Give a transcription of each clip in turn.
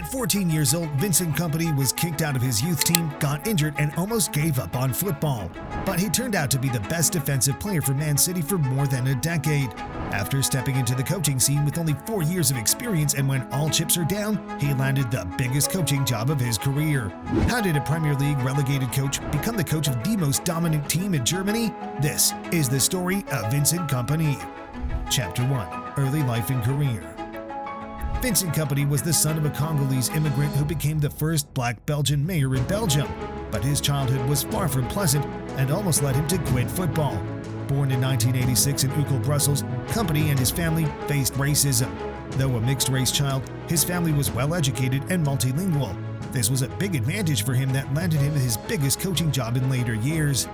At 14 years old, Vincent Kompany was kicked out of his youth team, got injured, and almost gave up on football. But he turned out to be the best defensive player for Man City for more than a decade. After stepping into the coaching scene with only 4 years of experience and when all chips are down, he landed the biggest coaching job of his career. How did a Premier League relegated coach become the coach of the most dominant team in Germany? This is the story of Vincent Kompany. Chapter 1. Early Life and Career. Vincent Kompany was the son of a Congolese immigrant who became the first black Belgian mayor in Belgium, but his childhood was far from pleasant and almost led him to quit football. Born in 1986 in Uccle, Brussels, Kompany and his family faced racism. Though a mixed-race child, his family was well-educated and multilingual. This was a big advantage for him that landed him his biggest coaching job in later years.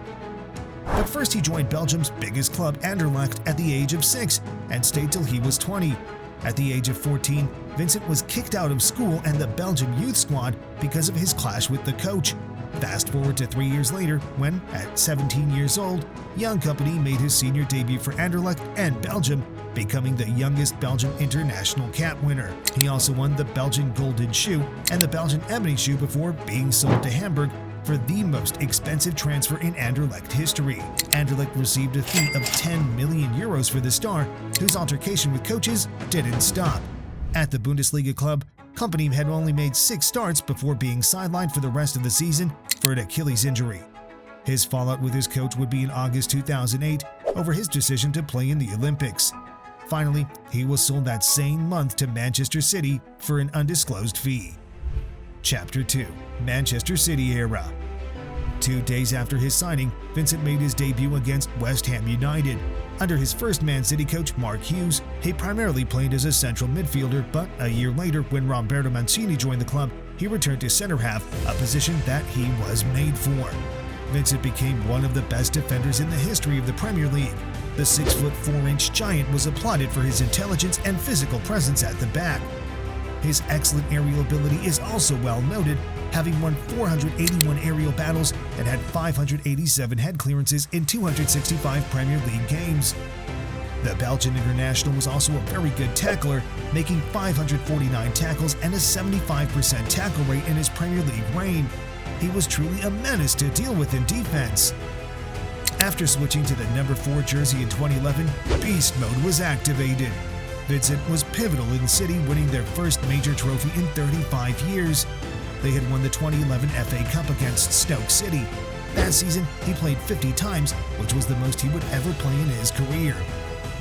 But first he joined Belgium's biggest club, Anderlecht, at the age of 6 and stayed till he was 20. At the age of 14, Vincent was kicked out of school and the Belgian youth squad because of his clash with the coach. Fast forward to 3 years later, when, at 17 years old, young Kompany made his senior debut for Anderlecht and Belgium, becoming the youngest Belgian international cap winner. He also won the Belgian Golden Shoe and the Belgian Ebony Shoe before being sold to Hamburg for the most expensive transfer in Anderlecht history. Anderlecht received a fee of 10 million euros for the star, whose altercation with coaches didn't stop. At the Bundesliga club, Kompany had only made 6 starts before being sidelined for the rest of the season for an Achilles injury. His fallout with his coach would be in August 2008 over his decision to play in the Olympics. Finally, he was sold that same month to Manchester City for an undisclosed fee. Chapter 2. Manchester City Era. 2 days after his signing, Vincent made his debut against West Ham United. Under his first Man City coach, Mark Hughes, he primarily played as a central midfielder, but a year later, when Roberto Mancini joined the club, he returned to center half, a position that he was made for. Vincent became one of the best defenders in the history of the Premier League. The 6'4" giant was applauded for his intelligence and physical presence at the back. His excellent aerial ability is also well noted, having won 481 aerial battles and had 587 head clearances in 265 Premier League games. The Belgian international was also a very good tackler, making 549 tackles and a 75% tackle rate in his Premier League reign. He was truly a menace to deal with in defense. After switching to the number 4 jersey in 2011, Beast Mode was activated. Vincent was pivotal in City winning their first major trophy in 35 years. They had won the 2011 FA Cup against Stoke City. That season, he played 50 times, which was the most he would ever play in his career.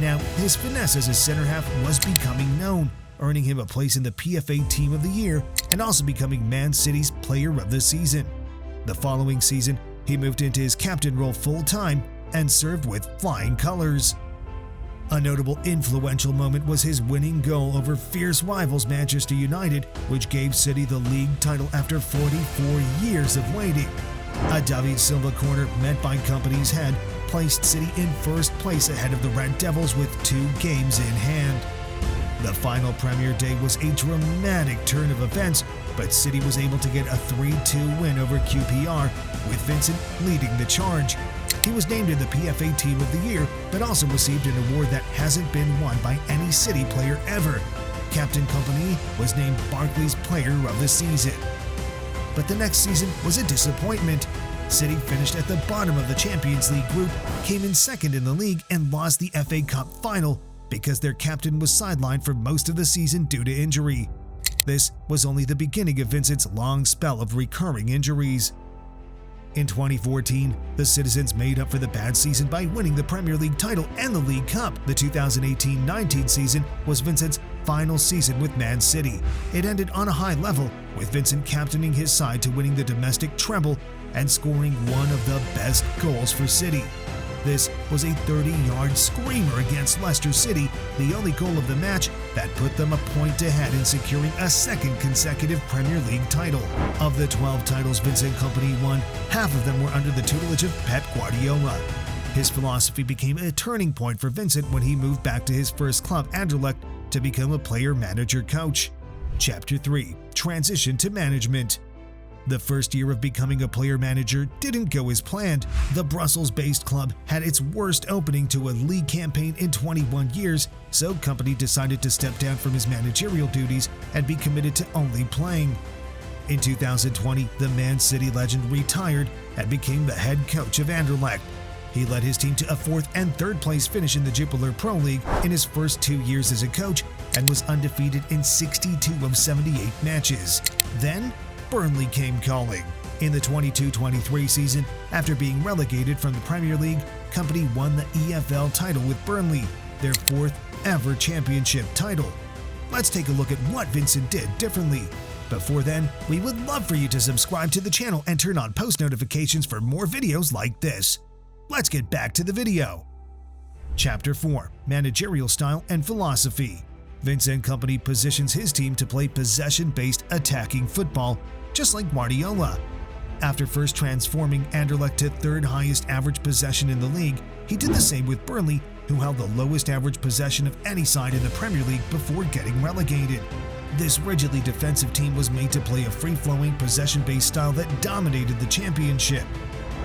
Now, his finesse as a center half was becoming known, earning him a place in the PFA Team of the Year and also becoming Man City's Player of the Season. The following season, he moved into his captain role full-time and served with flying colors. A notable influential moment was his winning goal over fierce rivals Manchester United, which gave City the league title after 44 years of waiting. A David Silva corner met by Kompany's head placed City in first place ahead of the Red Devils with 2 games in hand. The final Premier Day was a dramatic turn of events, but City was able to get a 3-2 win over QPR, with Vincent leading the charge. He was named in the PFA Team of the Year, but also received an award that hasn't been won by any City player ever. Captain Kompany was named Barclays Player of the Season. But the next season was a disappointment. City finished at the bottom of the Champions League group, came in second in the league, and lost the FA Cup final because their captain was sidelined for most of the season due to injury. This was only the beginning of Vincent's long spell of recurring injuries. In 2014, the Citizens made up for the bad season by winning the Premier League title and the League Cup. The 2018-19 season was Vincent's final season with Man City. It ended on a high level, with Vincent captaining his side to winning the domestic treble and scoring one of the best goals for City. This was a 30-yard screamer against Leicester City, the only goal of the match that put them a point ahead in securing a second consecutive Premier League title. Of the 12 titles Vincent Kompany won, half of them were under the tutelage of Pep Guardiola. His philosophy became a turning point for Vincent when he moved back to his first club, Anderlecht, to become a player-manager coach. Chapter 3. Transition to Management. The first year of becoming a player-manager didn't go as planned. The Brussels-based club had its worst opening to a league campaign in 21 years, so Kompany decided to step down from his managerial duties and be committed to only playing. In 2020, the Man City legend retired and became the head coach of Anderlecht. He led his team to a 4th and 3rd place finish in the Jupiler Pro League in his first 2 years as a coach and was undefeated in 62 of 78 matches. Then, Burnley came calling. In the 22-23 season, after being relegated from the Premier League, Kompany won the EFL title with Burnley, their 4th ever championship title. Let's take a look at what Vincent did differently. Before then, we would love for you to subscribe to the channel and turn on post notifications for more videos like this. Let's get back to the video. Chapter 4: Managerial Style and Philosophy. Vincent Kompany positions his team to play possession-based attacking football, just like Guardiola. After first transforming Anderlecht to 3rd highest average possession in the league, he did the same with Burnley, who held the lowest average possession of any side in the Premier League before getting relegated. This rigidly defensive team was made to play a free-flowing, possession-based style that dominated the championship.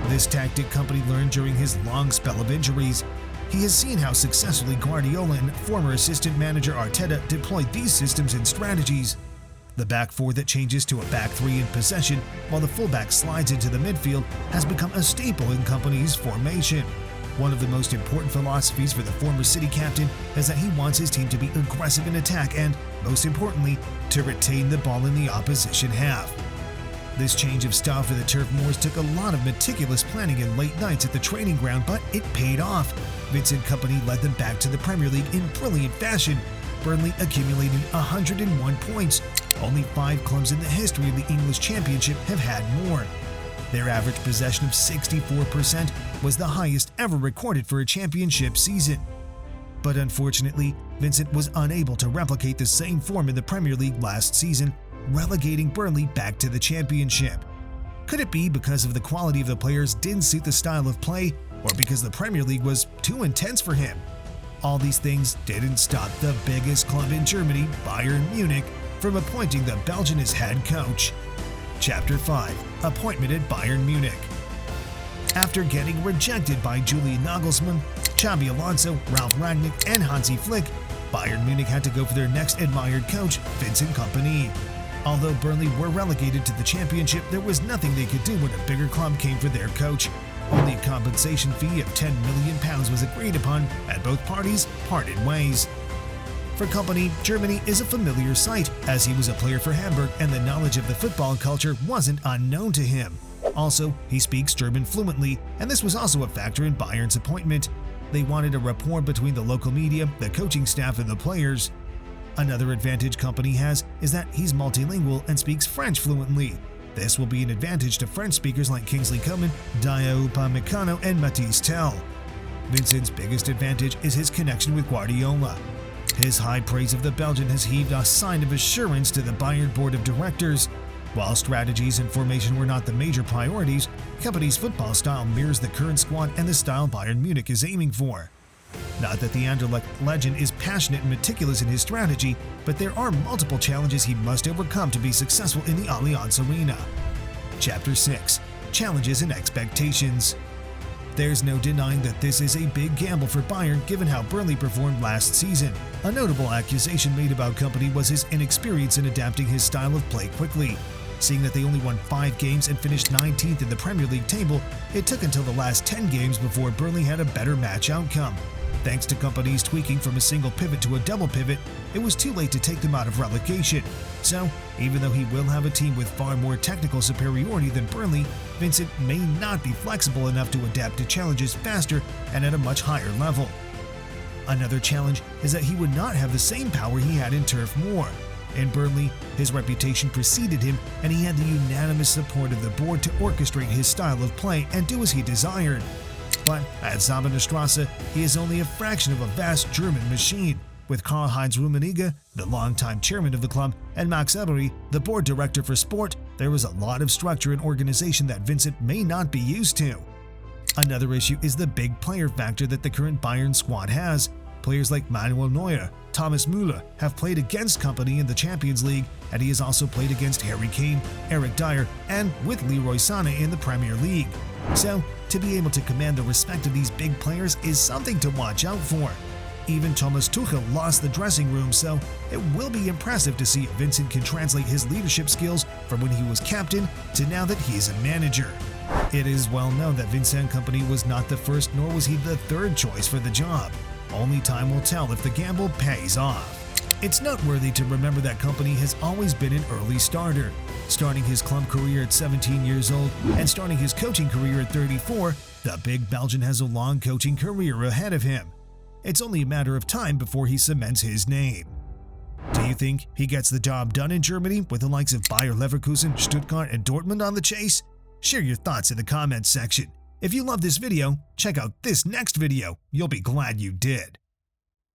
This tactic Kompany learned during his long spell of injuries. He has seen how successfully Guardiola and former assistant manager Arteta deployed these systems and strategies. The back four that changes to a back three in possession while the fullback slides into the midfield has become a staple in Kompany's formation. One of the most important philosophies for the former City captain is that he wants his team to be aggressive in attack and, most importantly, to retain the ball in the opposition half. This change of style for the Turf Moors took a lot of meticulous planning and late nights at the training ground, but it paid off. Vincent Kompany led them back to the Premier League in brilliant fashion, Burnley accumulating 101 points. Only 5 clubs in the history of the English Championship have had more. Their average possession of 64% was the highest ever recorded for a championship season. But unfortunately, Vincent was unable to replicate the same form in the Premier League last season, relegating Burnley back to the championship. Could it be because of the quality of the players didn't suit the style of play, or because the Premier League was too intense for him? All these things didn't stop the biggest club in Germany, Bayern Munich, from appointing the Belgian as head coach. Chapter 5: Appointment at Bayern Munich. After getting rejected by Julian Nagelsmann, Xabi Alonso, Ralf Rangnick, and Hansi Flick, Bayern Munich had to go for their next admired coach, Vincent Kompany. Although Burnley were relegated to the championship, there was nothing they could do when a bigger club came for their coach. Only a compensation fee of £10 million was agreed upon, and both parties parted ways. For Kompany, Germany is a familiar sight, as he was a player for Hamburg and the knowledge of the football culture wasn't unknown to him. Also, he speaks German fluently, and this was also a factor in Bayern's appointment. They wanted a rapport between the local media, the coaching staff, and the players. Another advantage Kompany has is that he's multilingual and speaks French fluently. This will be an advantage to French speakers like Kingsley Coman, Dayot Upamecano, and Matisse Tel. Vincent's biggest advantage is his connection with Guardiola. His high praise of the Belgian has heaved a sign of assurance to the Bayern board of directors. While strategies and formation were not the major priorities, Kompany's football style mirrors the current squad and the style Bayern Munich is aiming for. Not that the Anderlecht legend is passionate and meticulous in his strategy, but there are multiple challenges he must overcome to be successful in the Allianz Arena. Chapter 6: Challenges and Expectations. There's no denying that this is a big gamble for Bayern given how Burnley performed last season. A notable accusation made about Kompany was his inexperience in adapting his style of play quickly. Seeing that they only won 5 games and finished 19th in the Premier League table, it took until the last 10 games before Burnley had a better match outcome. Thanks to Kompany's tweaking from a single pivot to a double pivot, it was too late to take them out of relegation. So, even though he will have a team with far more technical superiority than Burnley, Vincent may not be flexible enough to adapt to challenges faster and at a much higher level. Another challenge is that he would not have the same power he had in Turf Moor. In Burnley, his reputation preceded him, and he had the unanimous support of the board to orchestrate his style of play and do as he desired. But at Zaberstrasse, he is only a fraction of a vast German machine. With Karl-Heinz Rummenigge, the longtime chairman of the club, and Max Eberly, the board director for sport, there is a lot of structure and organization that Vincent may not be used to. Another issue is the big player factor that the current Bayern squad has. Players like Manuel Neuer, Thomas Müller have played against Kompany in the Champions League, and he has also played against Harry Kane, Eric Dyer, and with Leroy Sané in the Premier League. So, to be able to command the respect of these big players is something to watch out for. Even Thomas Tuchel lost the dressing room, so it will be impressive to see if Vincent can translate his leadership skills from when he was captain to now that he's a manager. It is well known that Vincent Kompany was not the first, nor was he the third choice for the job. Only time will tell if the gamble pays off. It's noteworthy to remember that Kompany has always been an early starter, starting his club career at 17 years old and starting his coaching career at 34. The big Belgian has a long coaching career ahead of him. It's only a matter of time before he cements his name. Do you think he gets the job done in Germany with the likes of Bayer Leverkusen, Stuttgart, and Dortmund on the chase? Share your thoughts in the comments section. If you love this video, check out this next video. You'll be glad you did.